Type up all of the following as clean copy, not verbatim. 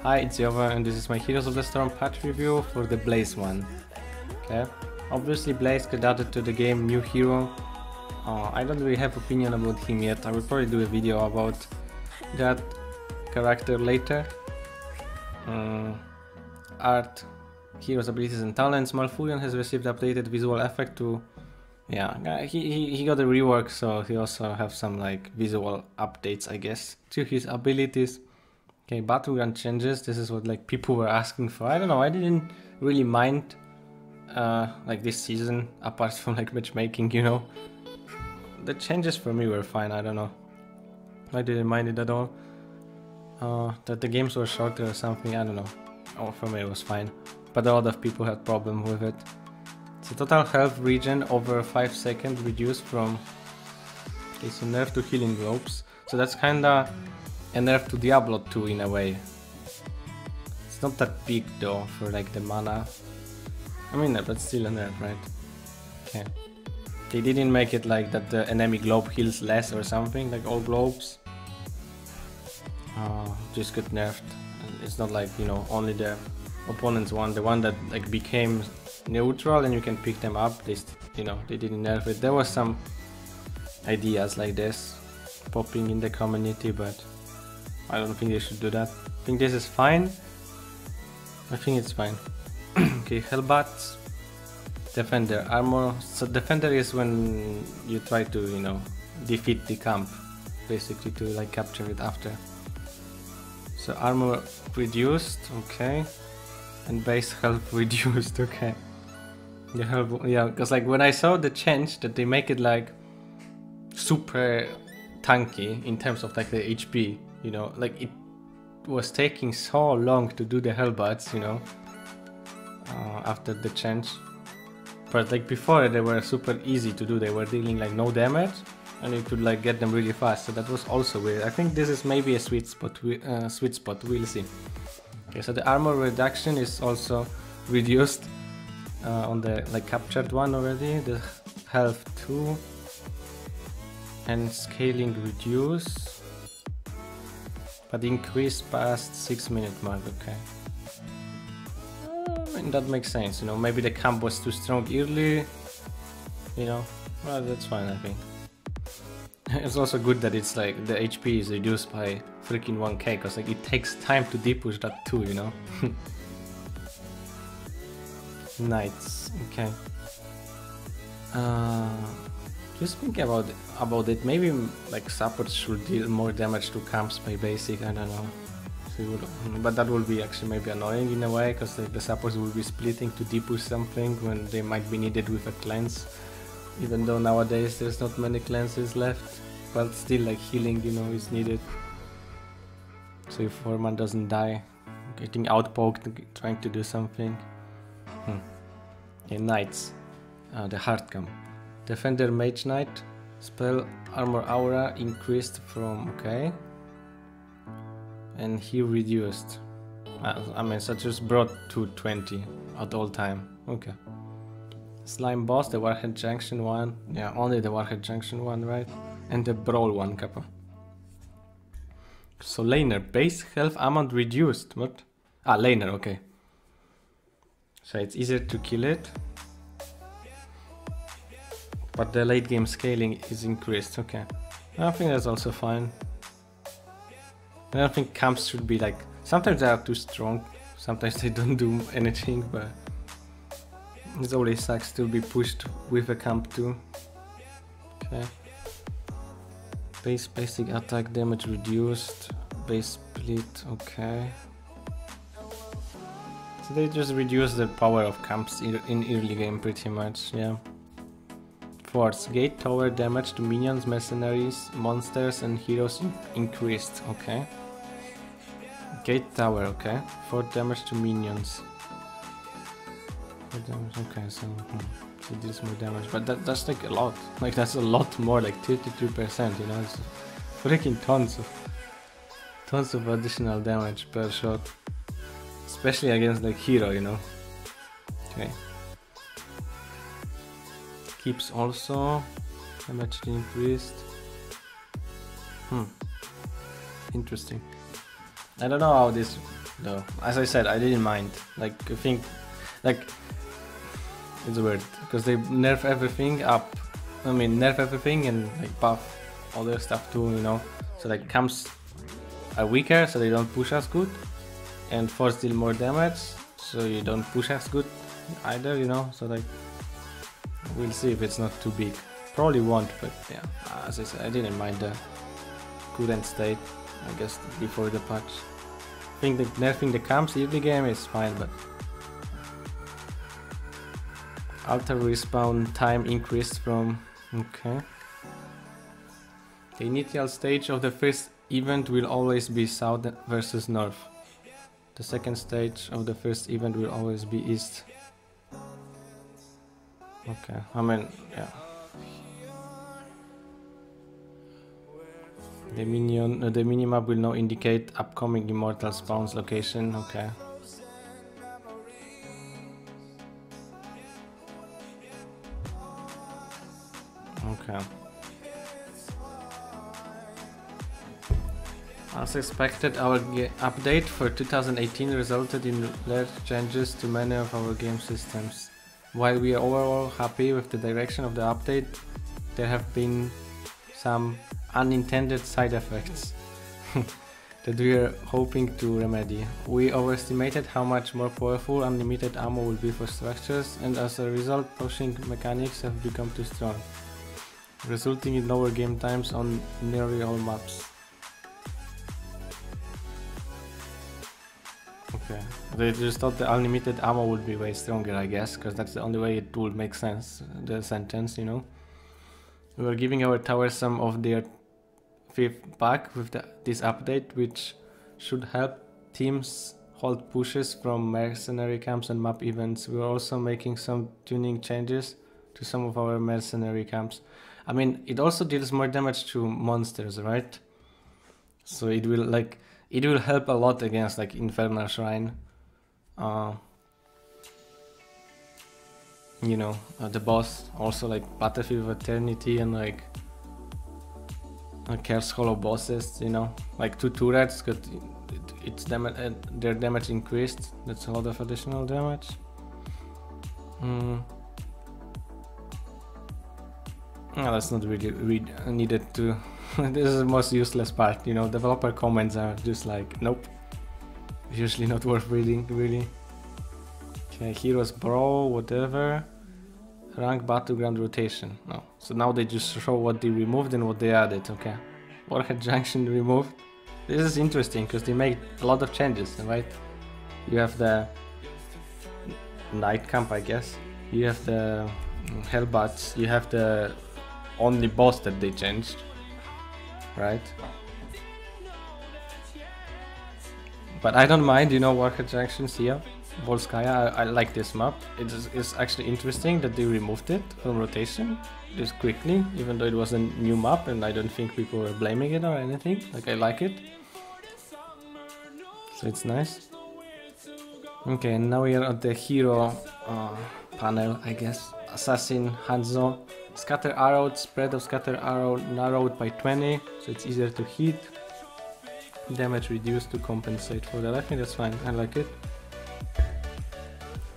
Hi, it's Jova and this is my Heroes of the Storm patch review for the Blaze one. Okay, obviously Blaze got added to the game, new hero. I don't really have opinion about him yet. I will probably do a video about that character later. Art, heroes, abilities and talents. Malfurion has received updated visual effect to... Yeah, he got a rework, so he also have some like visual updates, I guess, to his abilities. Okay, battleground changes. This is what like people were asking for. I don't know, I didn't really mind like this season, apart from like matchmaking, you know. The changes for me were fine, I don't know. I didn't mind it at all. That the games were shorter or something, I don't know. Oh, for me it was fine. But a lot of people had problem with it. So total health regen over 5 seconds reduced from... Okay, so nerf to healing globes. So that's kinda a nerf to Diablo 2 in a way. It's not that big though for like the mana. I mean, but still a nerf, right? Okay. They didn't make it like that the enemy globe heals less or something, like all globes. Just got nerfed. It's not like, you know, only the opponent's one, the one that like became neutral and you can pick them up. They, you know, they didn't nerf it. There was some ideas like this popping in the community, but I don't think they should do that. I think this is fine. I think it's fine. Okay, Hellbats. Defender, armor. So defender is when you try to, you know, defeat the camp, basically to like capture it after. So armor reduced, okay, and base health reduced, okay. The health, yeah, because like when I saw the change that they make it like super tanky in terms of like the HP, you know, like it was taking so long to do the Hellbats, you know, after the change. But like before they were super easy to do, they were dealing like no damage and you could like get them really fast, so that was also weird. I think this is maybe a sweet spot, we'll see. Okay, so the armor reduction is also reduced on the like captured one already, the health too, and scaling reduce, but increased past 6-minute mark, okay. I mean, that makes sense, you know, maybe the camp was too strong early, you know, well, that's fine, I think. It's also good that it's like the HP is reduced by freaking 1k, because like it takes time to depush that too, you know. Knights, okay. Just think about it. Maybe like supports should deal more damage to camps by basic. I don't know. So but that will be actually maybe annoying in a way, because the supports will be splitting to depush something when they might be needed with a cleanse. Even though nowadays there's not many cleanses left, but still like healing, you know, is needed. So if Foreman doesn't die, getting outpoked, trying to do something. Okay, Knights, the hard camp. Defender Mage Knight, spell armor aura increased from, okay. And he reduced. I mean, so just brought to 20 at all time, okay. Slime boss, the Warhead Junction one. Yeah, only the Warhead Junction one, right? And the Brawl one, Kappa. So laner, base health amount reduced. What? Ah, laner, okay. So it's easier to kill it. But the late game scaling is increased, okay. I think that's also fine. I don't think camps should be like... Sometimes they are too strong. Sometimes they don't do anything, but... It always sucks to be pushed with a camp too. Okay. Basic attack damage reduced. Base split, okay. So they just reduce the power of camps in early game pretty much, yeah. Force, gate tower damage to minions, mercenaries, monsters and heroes increased, okay. Gate tower, okay. 4 damage to minions. Okay, so it deals more damage, but that's like a lot. Like that's a lot more, like 33%, you know, it's freaking tons of additional damage per shot. Especially against like hero, you know. Okay. Keeps also damage increased. Interesting. I don't know how this though. As I said, I didn't mind. Like, I think, like, it's weird because they nerf everything up. I mean, nerf everything and like buff other stuff too, you know. So like camps are weaker, so they don't push as good, and force deal more damage, so you don't push as good either, you know. So like, we'll see if it's not too big. Probably won't, but yeah. As I said, I didn't mind the current state. I guess before the patch. I think that nerfing the camps early game is fine, but altar respawn time increased from... okay. The initial stage of the first event will always be south versus north. The second stage of the first event will always be east. Okay, I mean, yeah. The minimap will now indicate upcoming immortal spawns location. Okay. Okay. As expected, our update for 2018 resulted in large changes to many of our game systems. While we are overall happy with the direction of the update, there have been some unintended side effects that we are hoping to remedy. We overestimated how much more powerful unlimited ammo will be for structures, and as a result, pushing mechanics have become too strong, resulting in lower game times on nearly all maps. Okay, they just thought the unlimited ammo would be way stronger, I guess, because that's the only way it would make sense, the sentence, you know. We were giving our towers some of their fifth back with this update, which should help teams hold pushes from mercenary camps and map events. We are also making some tuning changes to some of our mercenary camps. I mean, it also deals more damage to monsters, right? So it will help a lot against like Infernal Shrine. You know, the boss, also like Battlefield of Eternity and like Curse Hollow bosses, you know, like 2 turrets, got its damage, their damage increased. That's a lot of additional damage. No, that's not really needed to. This is the most useless part, you know. Developer comments are just like, nope. Usually not worth reading, really. Okay, Heroes Brawl, whatever. Rank Battleground rotation. No. So now they just show what they removed and what they added, okay. Warhead Junction removed. This is interesting because they made a lot of changes, right? You have the Night Camp, I guess. You have the Hellbats. You have the only boss that they changed, right? But I don't mind, you know, Warhead Junctions here. Volskaya, I like this map. It's actually interesting that they removed it from rotation this quickly, even though it was a new map and I don't think people were blaming it or anything. Like, I like it. So it's nice. Okay, and now we are at the hero panel, I guess. Assassin Hanzo. Scatter arrow, spread of scatter arrow narrowed by 20, so it's easier to hit. Damage reduced to compensate for that. I think that's fine, I like it.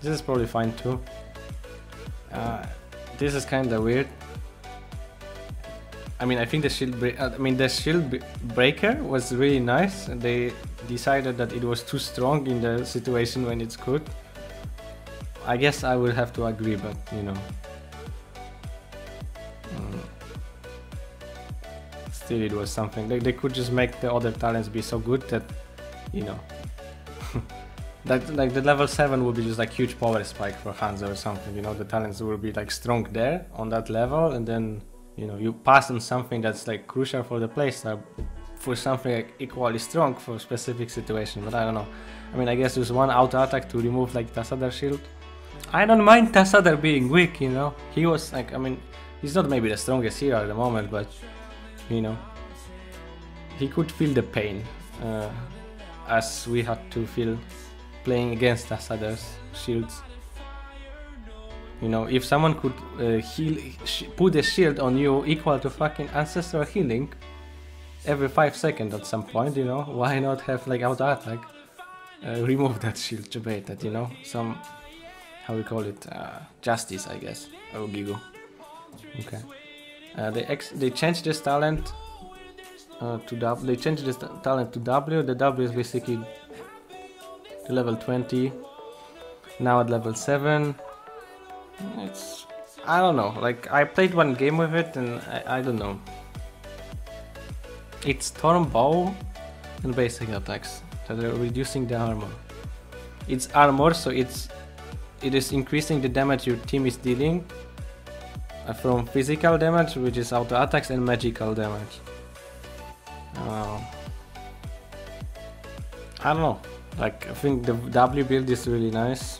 This is probably fine too. This is kinda weird. I mean, I think the shield breaker was really nice, and they decided that it was too strong in the situation when it's good. I guess I would have to agree, but you know. Still, it was something. They could just make the other talents be so good that, you know, that like the level 7 would be just like huge power spike for Hanzo or something. You know, the talents will be like strong there on that level, and then you know you pass on something that's like crucial for the playstyle for something like equally strong for a specific situation. But I don't know. I mean, I guess there's one auto attack to remove like Tassadar shield. I don't mind Tassadar being weak. You know, he was like, I mean, he's not maybe the strongest hero at the moment, but you know, he could feel the pain as we had to feel playing against Tassadar's shields. You know, if someone could put a shield on you equal to fucking ancestral healing every 5 seconds at some point, you know, why not have like auto attack? remove that shield to bait that, you know, some, how we call it, justice, I guess. Oh, Gigo. Okay. They changed this talent to W. They changed this talent to W. The W is basically to level 20. Now at level 7. It's, I don't know. Like, I played one game with it and I don't know. It's Storm Bow and basic attacks. So they're reducing the armor. It's armor, so it is increasing the damage your team is dealing from physical damage, which is auto attacks, and magical damage. I don't know. Like, I think the W build is really nice.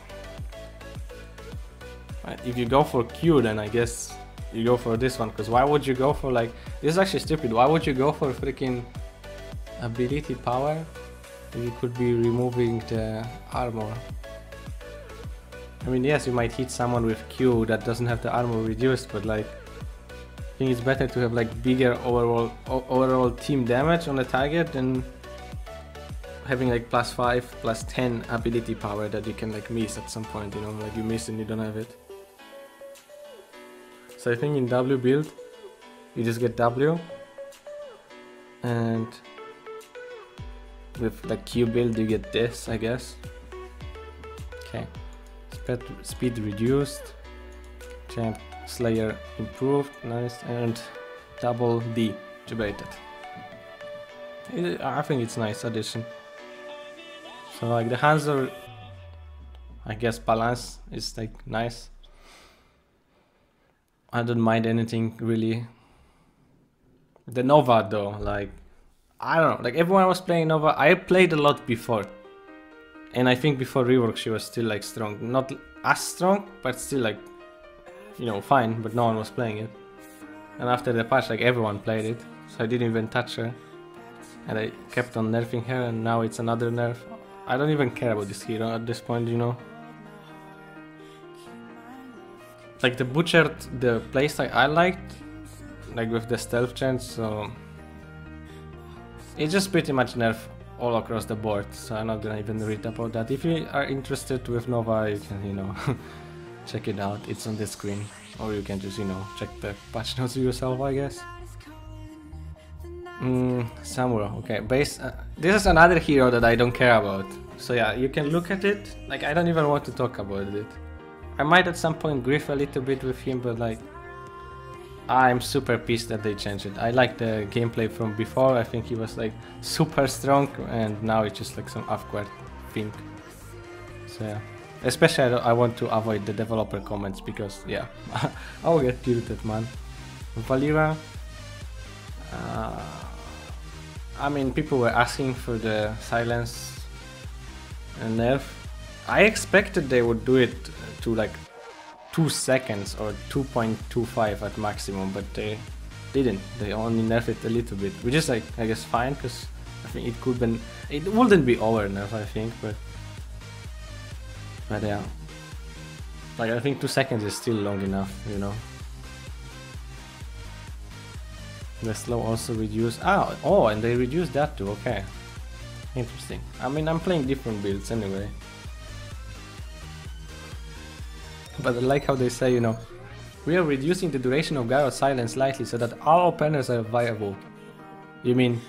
If you go for Q, then I guess you go for this one, because why would you go for, like, this is actually stupid. Why would you go for freaking ability power if you could be removing the armor? I mean, yes, you might hit someone with Q that doesn't have the armor reduced, but like, I think it's better to have like bigger overall team damage on the target than having like +5, +10 ability power that you can like miss at some point, you know, like you miss and you don't have it. So I think in W build, you just get W, and with the Q build you get this, I guess. Okay. Speed reduced, Champ Slayer improved, nice, and double D debated. I think it's nice addition. So like the Hanzo, I guess balance is like nice. I don't mind anything really. The Nova though, like, I don't know, like everyone was playing Nova. I played a lot before. And I think before rework she was still like strong. Not as strong, but still like, you know, fine, but no one was playing it. And after the patch, like everyone played it. So I didn't even touch her. And I kept on nerfing her, and now it's another nerf. I don't even care about this hero at this point, you know. Like the Butchered, the playstyle I liked, like with the stealth chance, so it's just pretty much nerf all across the board, so I'm not gonna even read about that. If you are interested with Nova, you can, you know, check it out, it's on the screen, or you can just, you know, check the patch notes yourself, I guess. Samuro, okay, this is another hero that I don't care about, so yeah, you can look at it, like I don't even want to talk about it. I might at some point grief a little bit with him, but like, I'm super pissed that they changed it. I like the gameplay from before. I think he was like super strong, and now it's just like some awkward thing. So yeah, especially I want to avoid the developer comments, because yeah, I'll get tilted, man. Valira, I mean, people were asking for the silence nerf. I expected they would do it to like 2 seconds or 2.25 at maximum, but they didn't. They only nerfed it a little bit, which is like, I guess, fine, because I think it wouldn't be over nerf, I think, but yeah, like I think 2 seconds is still long enough, you know. The slow also reduced. Oh, and they reduced that too. Okay, interesting. I mean, I'm playing different builds anyway. But I like how they say, you know, we are reducing the duration of Gyro's silence slightly so that all openers are viable. You mean,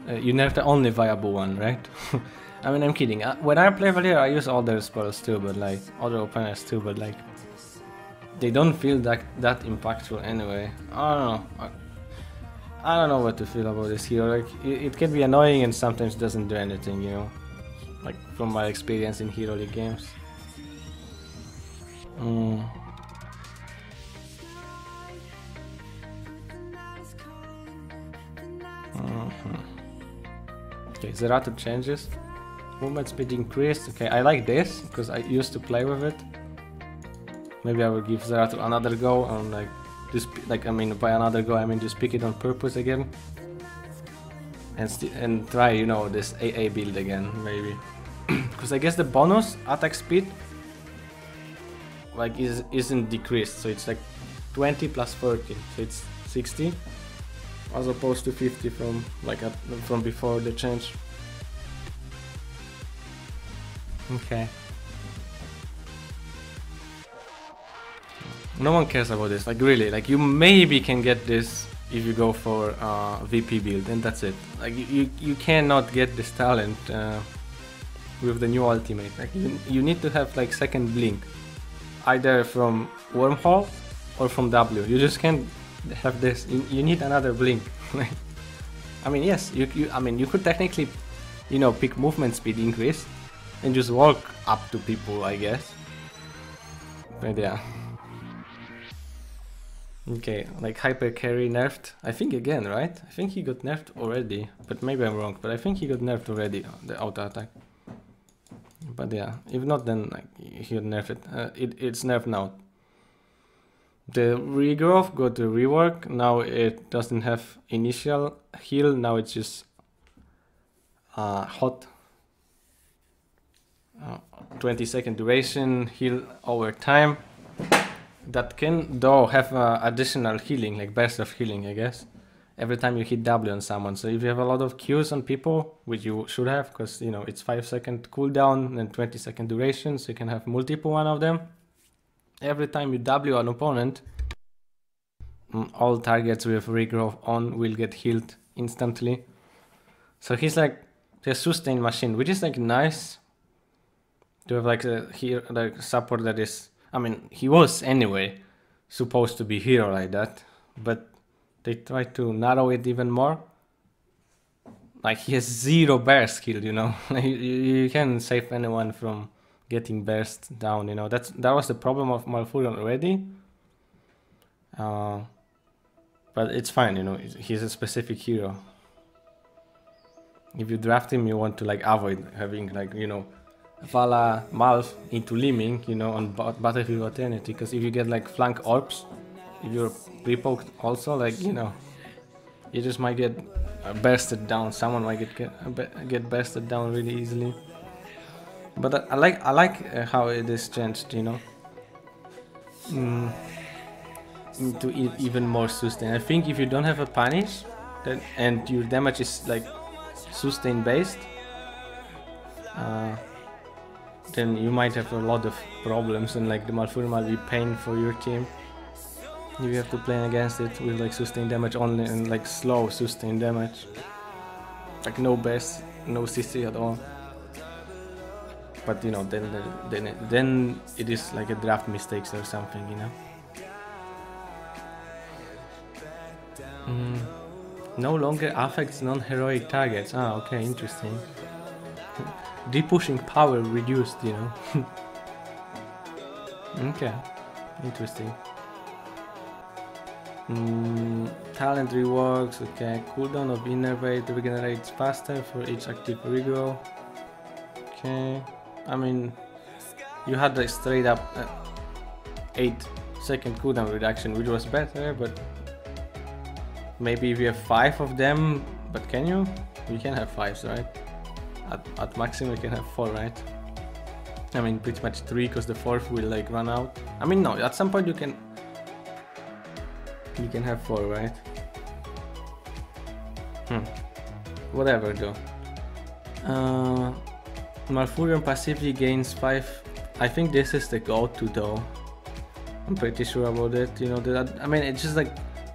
you nerf the only viable one, right? I mean, I'm kidding. When I play Valera, I use other spells too, but like, other openers too, but like, they don't feel that impactful anyway. I don't know what to feel about this hero. Like, it can be annoying and sometimes doesn't do anything, you know? Like, from my experience in Hero League games. Okay, Zeratul changes. Movement speed increased. Okay, I like this because I used to play with it. Maybe I will give Zeratul another go and like just I mean by another go I mean just pick it on purpose again and try, you know, this AA build again maybe. Because I guess the bonus attack speed like isn't decreased, so it's like 20 plus 30, so it's 60 as opposed to 50 from like from before the change. Okay. No one cares about this, like really, like you maybe can get this if you go for VP build, and that's it. Like you cannot get this talent with the new ultimate. Like you need to have like second blink, either from wormhole or from W. You just can't have this. You need another blink. I mean, yes, I mean, you could technically, you know, pick movement speed increase and just walk up to people, I guess. But yeah. Okay, like hyper carry nerfed. I think again, right? I think he got nerfed already, but maybe I'm wrong. But I think he got nerfed already, the auto attack. But yeah, if not, then like he got nerfed. It's nerfed now. The regrowth got a rework. Now it doesn't have initial heal. Now it's just hot. 20-second duration heal over time. That can though have additional healing, like burst of healing, I guess, every time you hit W on someone. So if you have a lot of Qs on people, which you should have, because you know it's 5-second cooldown and 20-second duration, so you can have multiple one of them. Every time you W an opponent, all targets with regrowth on will get healed instantly. So he's like the sustain machine, which is like nice to have like a here like support that is. I mean, he was anyway supposed to be hero like that, but they tried to narrow it even more. Like he has 0 burst skill, you know. you can't save anyone from getting burst down, you know. That was the problem of Malfurion already. But it's fine, you know. He's a specific hero. If you draft him, you want to like avoid having like, you know, Vala Malf into Liming, you know, on Battlefield Eternity, because if you get like flank orbs, if you're pre-poked also, like, you know, you just might get bursted down. Someone might get bursted down really easily. But I like how it is changed, you know, into even more sustain. I think if you don't have a punish, then and your damage is like sustain based, then you might have a lot of problems, and like the Malfurion might be pain for your team. You have to play against it with like sustain damage only and like slow sustain damage, like no burst, no CC at all. But you know, then it is like a draft mistakes or something, you know. No longer affects non-heroic targets. Ah, okay, interesting. Depushing power reduced, you know. Okay, interesting. Talent reworks, okay. Cooldown of Innervate regenerates faster for each active regrow. Okay, I mean, you had a straight up 8-second cooldown reduction, which was better, but maybe if you have 5 of them, but can you? You can have 5s, right? At maximum you can have 4, right? I mean, pretty much 3, because the 4th will like run out. I mean, no, at some point you can have 4, right? Whatever though. Malfurion passively gains 5. I think this is the go-to though. I'm pretty sure about it, you know. That I mean, it's just like,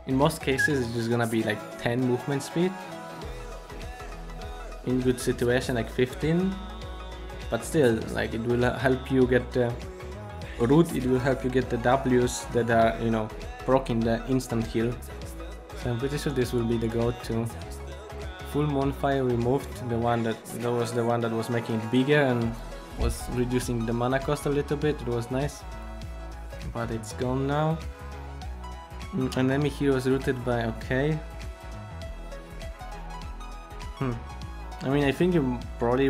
in most cases it's just gonna be like 10 movement speed. In good situation like 15, but still, like, it will help you get the root, it will help you get the W's that are, you know, proccing the instant heal. So I'm pretty sure this will be the go-to. Full Moonfire removed, that was the one that was making it bigger and was reducing the mana cost a little bit. It was nice, but it's gone now. Enemy heroes rooted by, okay. I mean, I think you probably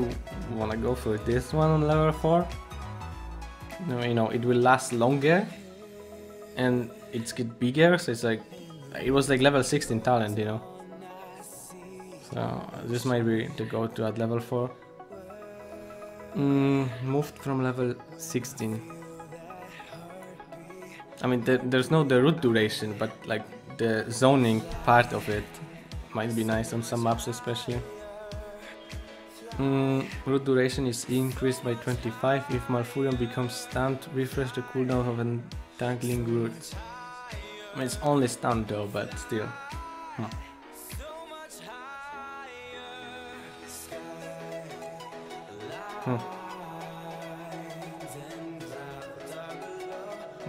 wanna go for this one on level 4. You know, it will last longer and it's get bigger, so it's like, it was like level 16 talent, you know. So this might be the go-to at level 4. Moved from level 16. I mean, there's no the root duration, but like the zoning part of it might be nice on some maps especially. Root duration is increased by 25 if Malfurion becomes stunned. Refresh the cooldown of an dangling root. I mean, it's only stunned though, but still.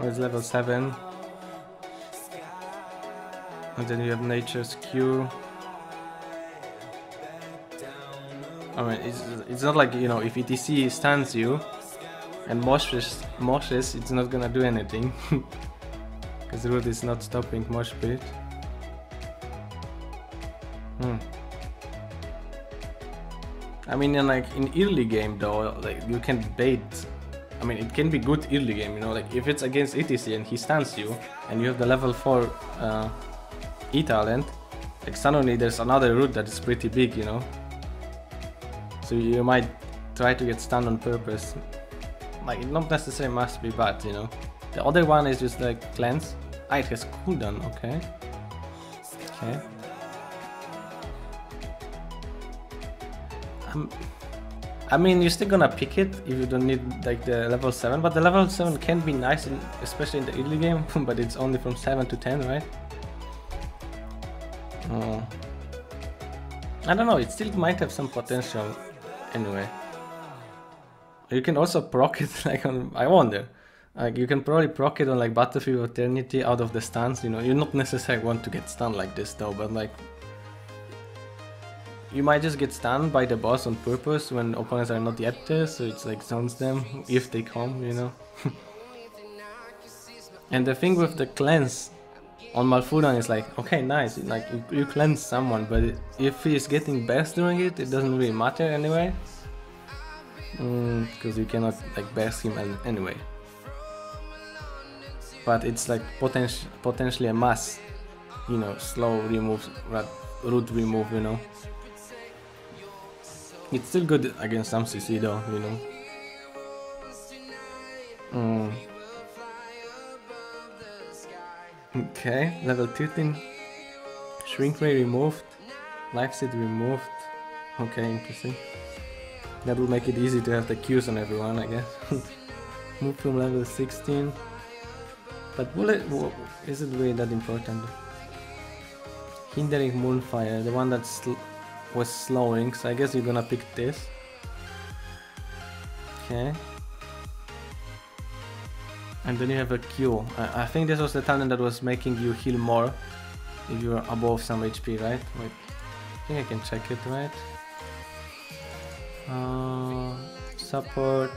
Oh, it's level 7. And then you have Nature's Cure. I mean, it's not like, you know, if ETC stuns you and moshes, it's not gonna do anything. Because the root is not stopping mosh pit. I mean, in early game though, like you can bait. I mean, it can be good early game, you know, like if it's against ETC and he stuns you and you have the level 4 E talent, like suddenly there's another root that is pretty big, you know. So you might try to get stunned on purpose. Like, it not necessarily must be bad, you know. The other one is just like cleanse. Ah, it has cooldown, okay. Okay. I mean, you're still gonna pick it if you don't need like the level 7, but the level 7 can be nice, especially in the early game, but it's only from 7 to 10, right? I don't know, it still might have some potential anyway. You can also proc it like on, I wonder, like you can probably proc it on like Battlefield Eternity out of the stuns, you know. You not necessarily want to get stunned like this though, but like you might just get stunned by the boss on purpose when opponents are not yet there, so it's like zones them if they come, you know. And the thing with the cleanse on Malfurion is like, okay, nice, like you cleanse someone, but if he's getting burst during it, it doesn't really matter anyway. Because you cannot like burst him anyway. But it's like potentially a mass, you know, slow remove, root remove, you know. It's still good against some CC though, you know. Okay, level 13. Shrink ray removed. Life seed removed. Okay, interesting. That will make it easy to have the Qs on everyone, I guess. Move from level 16. But is it really that important? Hindering Moonfire, the one that was slowing, so I guess you're gonna pick this. Okay. And then you have a Q. I think this was the talent that was making you heal more if you're above some HP, right? Wait, I think I can check it, right? Support,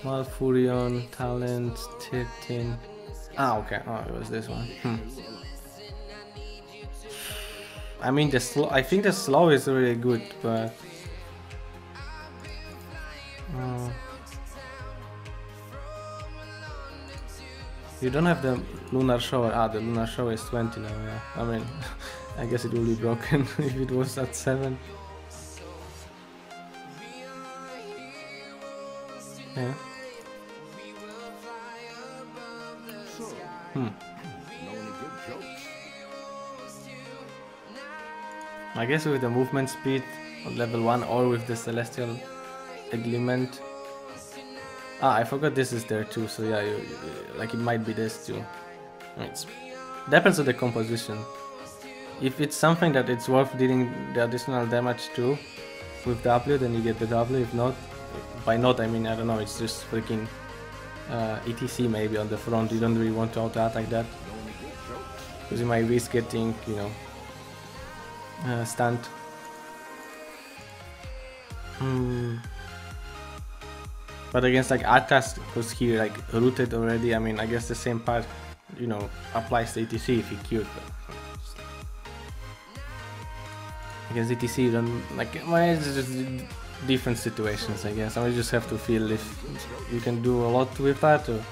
Malfurion, talent, 13. Ah, okay. Oh, it was this one. I mean, I think the slow is really good, but you don't have the Lunar Shower. Ah, the Lunar Shower is 20 now, yeah. I mean, I guess it will be broken if it was at 7. Yeah. I guess with the movement speed on level 1 or with the Celestial Agreement. Ah, I forgot this is there too, so yeah, like it might be this too. It depends on the composition. If it's something that it's worth dealing the additional damage to with W, then you get the W. If not, by not I mean, I don't know, it's just freaking ETC maybe on the front. You don't really want to auto attack that, because you might risk getting, you know, stunned. But against like Arthas, because he like rooted already, I mean, I guess the same part, you know, applies to ETC if he queued. Against ETC, you don't like, well, it's just different situations, I guess. I just have to feel if you can do a lot with that, or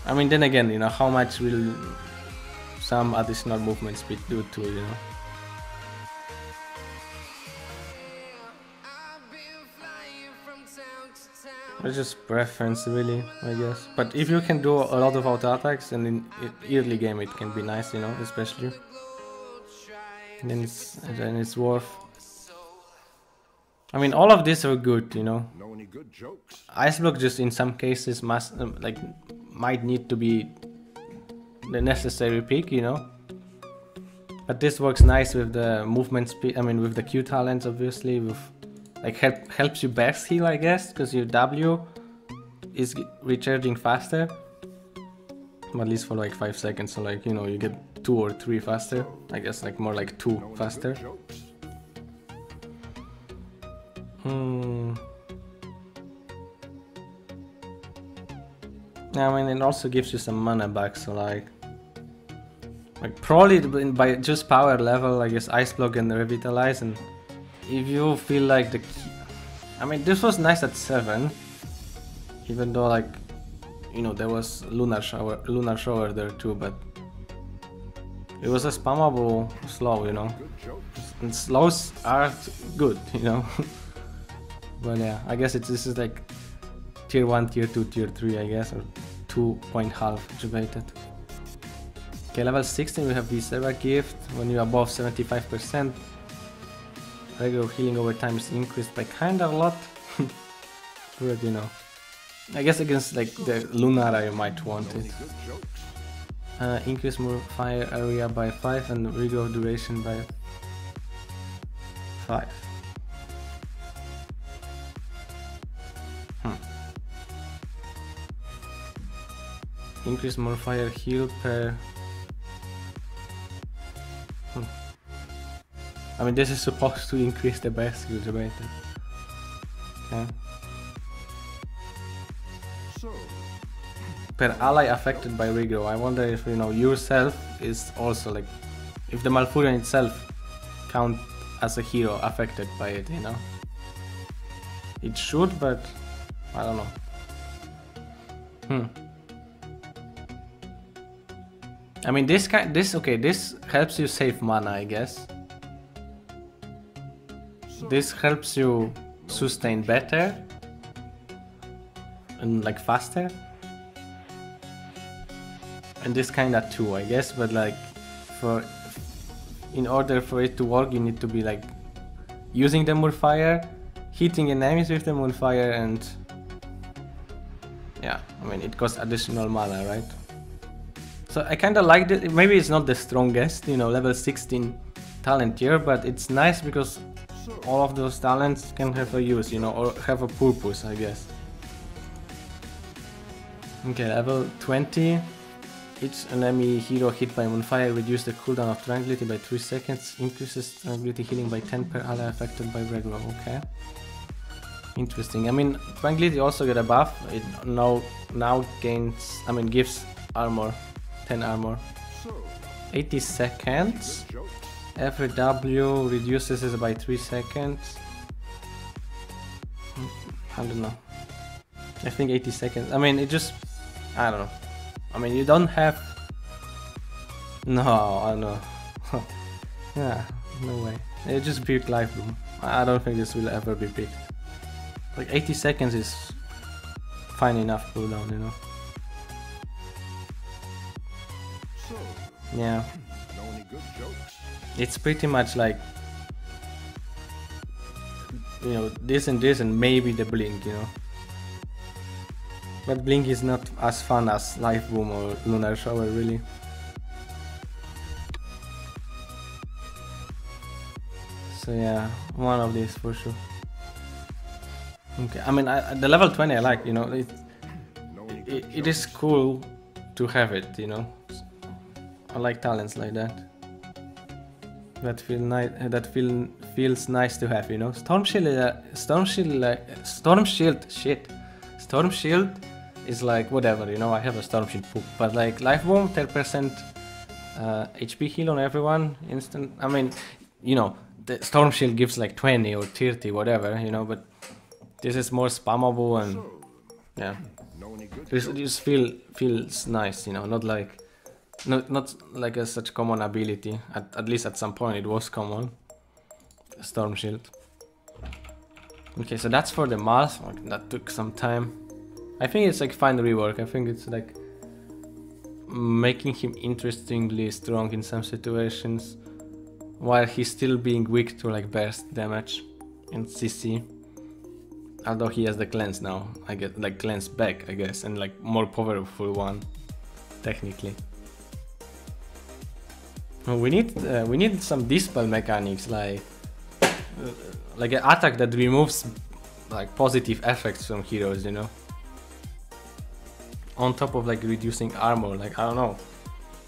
I mean, then again, you know, how much will some additional movement speed do to, you know. It's just preference, really, I guess. But if you can do a lot of auto attacks, and in early game it can be nice, you know, especially. And then it's worth. I mean, all of these are good, you know. Know any good jokes? Ice block just in some cases must might need to be the necessary pick, you know. But this works nice with the movement speed. I mean, with the Q talents, obviously. With like helps you burst heal, I guess, because your W is recharging faster. At least for like 5 seconds, so like, you know, you get 2 or 3 faster. I guess like more like 2 faster. I mean, it also gives you some mana back, so like probably by just power level, I guess Ice Block and Revitalize, and if you feel like the key, I mean, this was nice at 7, even though like, you know, there was Lunar Shower there too, but it was a spammable slow, you know, and slows are good, you know. But yeah, I guess this is like tier 1, tier 2, tier 3, I guess, or 2.5 debated. Okay, level 16 we have Viscera Gift. When you're above 75%, regular healing over time is increased by kinda a lot. But you know, I guess against like the Lunara you might want it. Increase more fire area by 5 and regrowth duration by 5. Increase more fire heal per... I mean, this is supposed to increase the best skill rate. Okay. Per ally affected by regrow. I wonder if, you know, yourself is also like... if the Malfurion itself count as a hero affected by it, you know? It should, but I don't know. I mean, this helps you save mana, I guess. This helps you sustain better and like faster. And this kinda too, I guess, but like in order for it to work, you need to be like using the Moonfire, hitting enemies with the Moonfire, and yeah, I mean, it costs additional mana, right? So I kinda like it. Maybe it's not the strongest, you know, level 16 talent tier, but it's nice because all of those talents can have a use, you know, or have a purpose, I guess. Okay, level 20. Each enemy hero hit by Moonfire reduces the cooldown of Tranquility by 3 seconds, increases Tranquility healing by 10 per ally affected by Regrow. Okay. Interesting. I mean, Tranquility also get a buff. It now gains, I mean, gives armor. 10 armor. 80 seconds. Every W reduces it by 3 seconds. I don't know. I think 80 seconds. I mean, it just... I don't know. I mean, you don't have... No, I don't know. Yeah, no way. It just picked Life Boom. I don't think this will ever be picked. Like 80 seconds is fine enough cooldown, you know. Yeah. It's pretty much like, you know, this and maybe the Blink, you know. But Blink is not as fun as Life Boom or Lunar Shower, really. So yeah, one of these for sure. Okay, I mean, the level 20 I like, you know, it is cool to have it, you know. I like talents like that. That feel nice. That feels nice to have, you know. Storm Shield is like whatever, you know. I have a Storm Shield book, but like Life Boom, 10% HP heal on everyone, instant. I mean, you know, the Storm Shield gives like 20 or 30, whatever, you know. But this is more spammable and yeah, this just feels nice, you know. Not like such common ability. At least at some point it was common. Storm Shield. Okay, so that's for the Malf. That took some time. I think it's like fine rework. I think it's like making him interestingly strong in some situations, while he's still being weak to like burst damage in CC. Although he has the cleanse now, I get like cleanse back, I guess, and like more powerful one, technically. We need some dispel mechanics, like an attack that removes like positive effects from heroes, you know. On top of like reducing armor, like I don't know,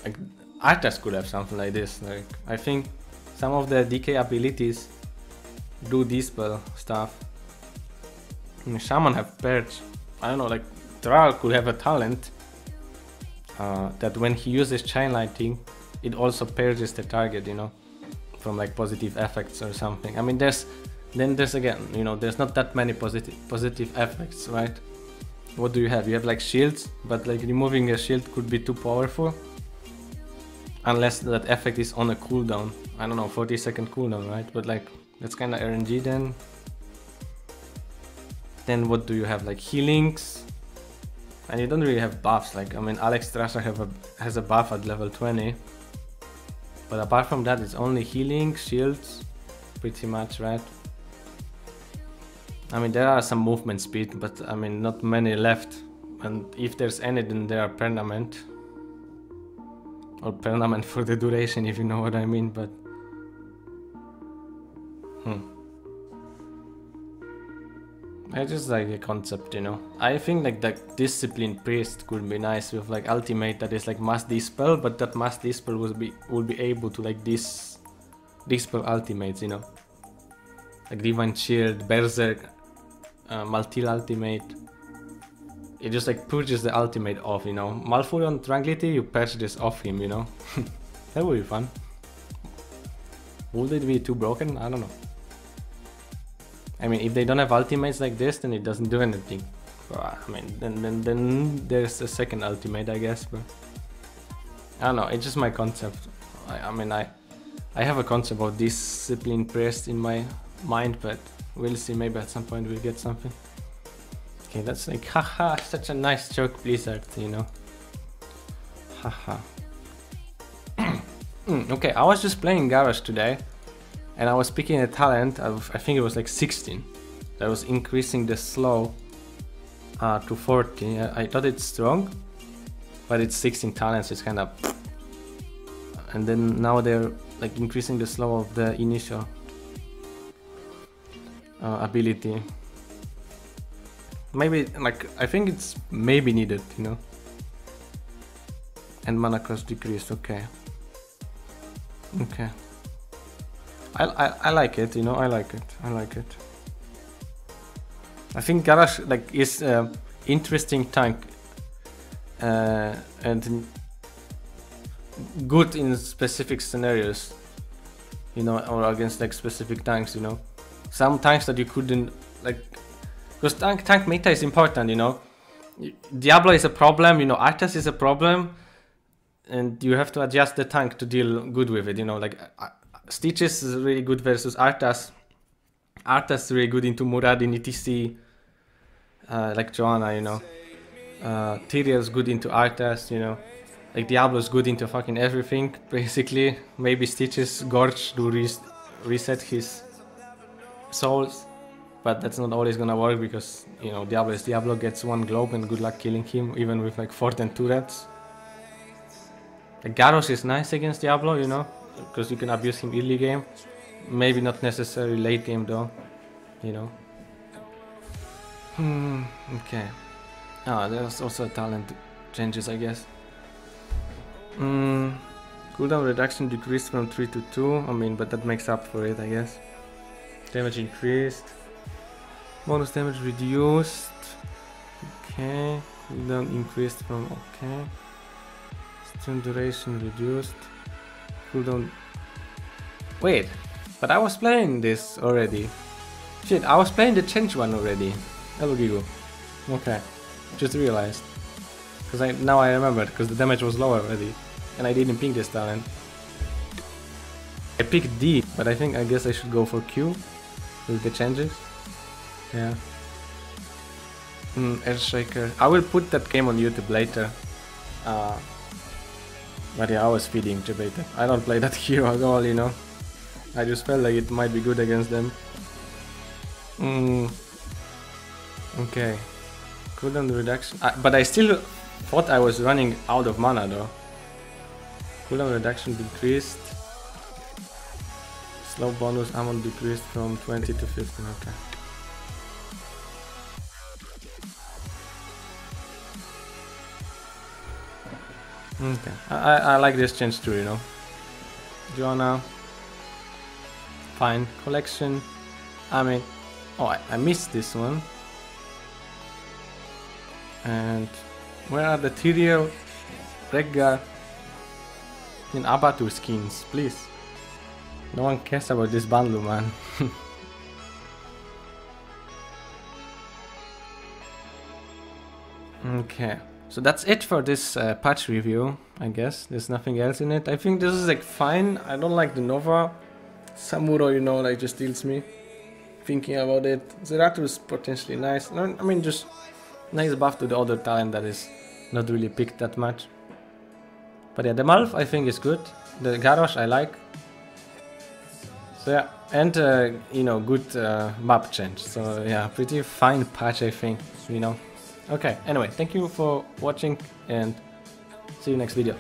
like Arthas could have something like this. Like I think some of the DK abilities do dispel stuff. I mean, Shaman have purge. I don't know, like Thrall could have a talent that when he uses chain lightning, it also purges the target, you know, from like positive effects or something. I mean, there's again, you know, there's not that many positive effects, right? What do you have? You have like shields, but like removing a shield could be too powerful. Unless that effect is on a cooldown. I don't know, 40-second cooldown, right? But like, that's kind of RNG then. Then what do you have? Like healings. And you don't really have buffs. Like, I mean, Alex Strasser has a buff at level 20. But apart from that, it's only healing, shields, pretty much, right? I mean, there are some movement speed, but I mean, not many left. And if there's any, then they are permanent. Or permanent for the duration, if you know what I mean, but... I just like the concept, you know. I think like the Disciplined Priest could be nice with like ultimate that is like mass dispel, but that mass dispel will be able to like dispel ultimates, you know. Like Divine Shield, Berserk, Maltil ultimate. It just like purges the ultimate off, you know. Malfurion Tranquility, you purge this off him, you know. That would be fun. Would it be too broken? I don't know. I mean, if they don't have ultimates like this, then it doesn't do anything. I mean, then there's a second ultimate, I guess. But I don't know. It's just my concept. I mean, I have a concept of Disciplined Priest in my mind, but we'll see. Maybe at some point we'll get something. Okay, that's like, haha, such a nice joke, Blizzard, you know. Haha. Okay, I was just playing Garrosh today. And I was picking a talent of, I think it was like 16. That was increasing the slow to 40. I thought it's strong, but it's 16 talents, it's kind of... And then now they're like increasing the slow of the initial ability. Maybe, like, I think it's maybe needed, you know. And mana cost decreased, okay. Okay. I like it, you know, I like it. I think Garrosh like is interesting tank and good in specific scenarios, you know, or against like specific tanks, you know. Some tanks that you couldn't like, because tank meta is important, you know. Diablo is a problem, you know, Arthas is a problem, and you have to adjust the tank to deal good with it, you know, like. Stitches is really good versus Arthas. Arthas is really good into Muradin, ETC, like Joanna, you know. Tyrael is good into Arthas, you know. Like Diablo is good into fucking everything, basically. Maybe Stitches Gorge to reset his souls, but that's not always gonna work because, you know, Diablo is Diablo, gets one globe and good luck killing him, even with like Fort and turrets. Like Garrosh is nice against Diablo, you know. Because you can abuse him early game, maybe not necessarily late game though, you know. Okay. Ah, there's also talent changes, I guess. Cooldown reduction decreased from 3 to 2. I mean, but that makes up for it, I guess. Damage increased. Bonus damage reduced. Okay. Cooldown increased from okay. Stun duration reduced. Cooldown. Wait, but I was playing this already. Shit, I was playing the change one already. Hello, Gigo. Okay, just realized. Because now I remember, because the damage was lower already. And I didn't pick this talent. I picked D, but I guess I should go for Q with the changes. Yeah. Earthshaker. I will put that game on YouTube later. But yeah, I was feeding Jebeta. I don't play that hero at all, you know. I just felt like it might be good against them. Okay. Cooldown reduction. But I still thought I was running out of mana though. Cooldown reduction decreased. Slow bonus ammo decreased from 20 to 15. Okay. Okay. I like this change too, you know. Joanna. Fine. Collection. I mean, oh, I missed this one. And where are the Tyrael, Rehgar, and Abatur skins, please? No one cares about this bundle, man. Okay, so that's it for this patch review, I guess. There's nothing else in it. I think this is like fine. I don't like the Nova. Samuro, you know, like just steals me. Thinking about it. Zeratul is potentially nice. I mean, just nice buff to the other talent that is not really picked that much. But yeah, the Malf I think is good. The Garrosh I like. So yeah, and you know, good map change. So yeah, pretty fine patch I think, you know. Okay, anyway, thank you for watching and see you next video.